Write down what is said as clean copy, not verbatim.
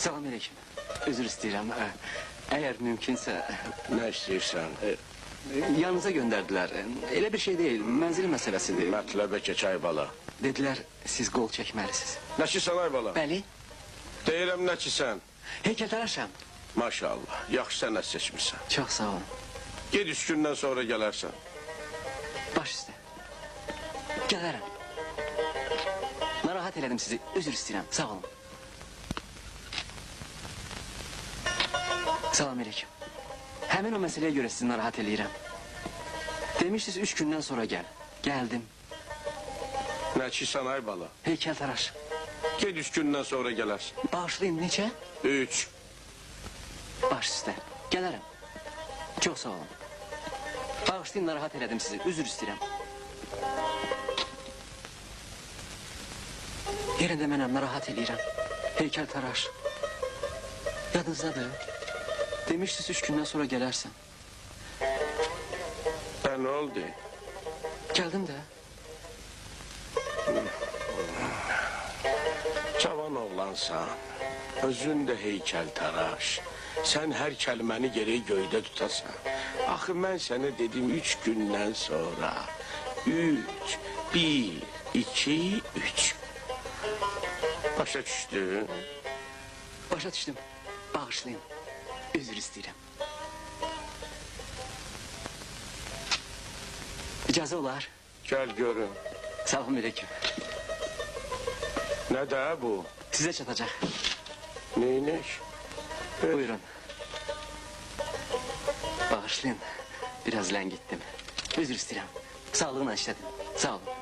Salam aleyküm. Özür istəyirəm. Eğer mümkünsə... Ne istiyorsan? Yanınıza gönderdiler. Elə bir şey değil, mənzil meselesidir. Mətləbə keç ay bala. Dediler, siz qol çəkməlisiniz. Nəçisən ay bala? Bəli, Deyirəm nəçisən? heykəltaraşam. Maşallah, yaxşı sənət seçmişsən. Çox sağ olun. Ged 3 gündən sonra gələrsən. Baş üstə. Gələrəm. Narahat elədim sizi, özür istəyirəm. Sağ olun. Salam aleyküm. Həmin o məsələyə görə sizi narahat eləyirəm. Demişsiniz 3 gündən sonra gəl. Gəldim. Nəçisən ay bala? Heykəltaraş. Ged 3 gündən sonra gələrsən. Bağışlayın, neçə? 3. Baş üstə. Gələrəm. Çox sağ olun. Bağışlayın, narahat elədim sizi, özür istəyirəm. Yerində mənəm, narahat eləyirəm. Heykəltaraş. Yadınızdadır. Demişsiniz 3 gündən sonra gələrsən. Ne oldu? Gəldim də. Cavan oğlansan, özün də heykəltaraş. Sən hər kəlməni geri göydə tutasan. Axı mən sənə dedim 3 gündən sonra. 3, 1, 2, 3. Başa düşdün? Başa düşdüm. Bağışlayın. Özür istəyirəm. İcazə olar. Gəl görün. Salam aleyküm. Nə də bu? Sizə çatacaq. Neymiş? Buyurun. Bağışlayın. Biraz ləngitdim. Özür istəyirəm. Sağlığına işlədim. Sağ olun.